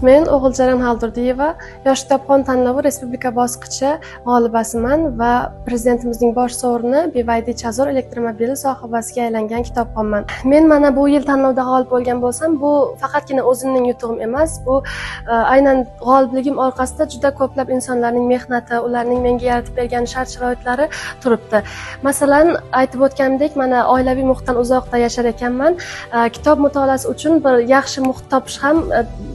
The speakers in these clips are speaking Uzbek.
Men O'g'iljaran Xaldurdiyeva Yosh kitobxon tanlovi respublika bosqichi g'olibasiman va prezidentimizning bosh sovrini BYD Chazor elektromobili sohibasiga aylangan kitobxonman. Men mana bu yil tanlovda g'olib bo'lgan bo'lsam, bu faqatgina o'zimning yutug'im emas, bu aynan g'olibligim orqasida juda ko'plab insonlarning mehnati, ularning menga yaratib bergan shart-sharoitlari turibdi. Masalan, aytib o'tganimdek, mana oilaviy muhitdan uzoqda yashar ekanman. Kitob mutolaasi uchun bir yaxshi muhit topish ham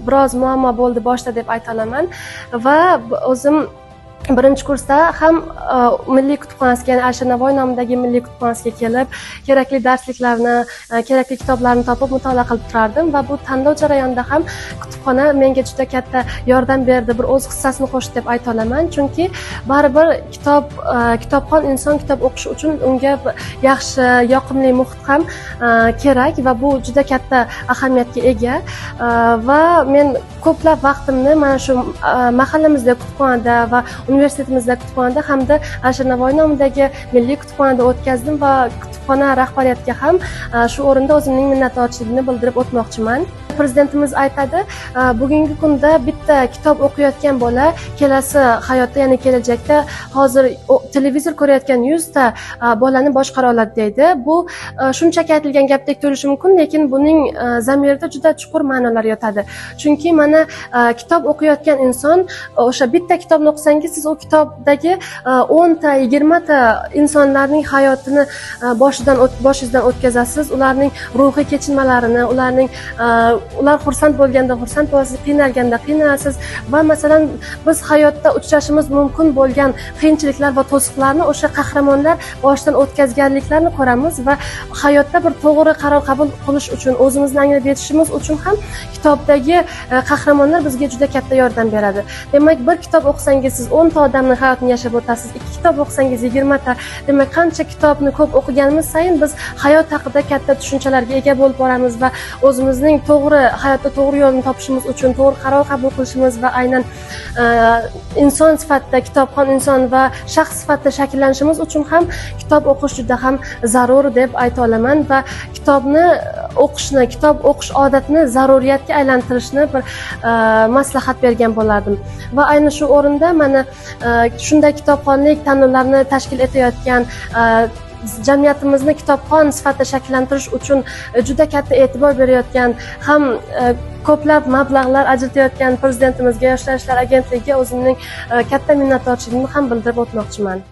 biroz muammo bo'ldi boshda deb ayta olaman va o'zim birinchi kursda ham Milliy kutubxonasiga, ya'ni Alisher Navoiy nomidagi Milliy kutubxonasiga kelib, kerakli darsliklarni, kerakli kitoblarni topib mutolaa qilib turardim va bu tanlov jarayonida ham kutubxona menga juda katta yordam berdi, bir o'z hissasini qo'shdi deb ayta olaman. Chunki baribir kitobxon inson kitob o'qish uchun unga yaxshi, yoqimli muhit ham kerak va bu juda katta ahamiyatga ega va men ko'plab vaqtimni mana shu mahallamizda kutubxonada va universitetimizda kutubxonada hamda Alisher Navoiy nomidagi Milliy kutubxonada o'tkazdim va kutubxona rahbariyatiga ham shu o'rinda o'zimning minnatdorchiligimni bildirib o'tmoqchiman. Prezidentimiz aytadi, bugungi kunda bitta kitob o'qiyotgan bola kelasi hayotda, ya'ni kelajakda hozir televizor ko'rayotgan 100 ta bolani boshqara oladi deydi. Bu shunchaki aytilgan gapdek tuyulishi mumkin, lekin buning zamirida juda chuqur ma'nolar yotadi. Chunki mana kitob o'qiyotgan inson, o'sha bitta kitobni o'qisangiz, siz u kitobdagi 10 ta, 20 ta insonlarning hayotini boshingizdan o'tkazasiz, ularning ruhiy kechinmalarini, ular xursand bo'lganda xursand bo'lasiz, qiynalganda qiynalasiz va masalan biz hayotda uchrashimiz mumkin bo'lgan qiyinchiliklar va to'siqlarni o'sha qahramonlar boshidan o'tkazganliklarini ko'ramiz va hayotda bir to'g'ri qaror qabul qilish uchun, o'zimizni anglab yetishimiz uchun ham kitobdagi qahramonlar bizga juda katta yordam beradi. Demak, bir kitob o'qisangiz siz 10 ta odamning hayotini yashab o'tasiz, 2 kitob o'qisangiz 20 ta. Demak, qancha kitobni ko'p o'qiganimiz sayin biz hayot haqida katta tushunchalarga ega bo'lib boramiz va o'zimizning hayotda to'g'ri yo'lni topishimiz uchun, to'g'ri qaror qabul qilishimiz va aynan inson sifatida, kitobxon inson va shaxs sifatida shakllanishimiz uchun ham kitob o'qish juda ham zarur deb ayta olaman va kitobni o'qishni, kitob o'qish odatini zaruriyatga aylantirishni bir maslahat bergan bo'lardim. Va ayni shu o'rinda mana shunday kitobxonlik tanlovlarini tashkil etayotgan jamiyatimizni kitobxon sifatida shakllantirish uchun juda katta e'tibor berayotgan, ham ko'plab mablag'lar ajratayotgan prezidentimizga, Yoshlar ishlari agentligiga o'zimning katta minnatdorchiligimni ham bildirib o'tmoqchiman.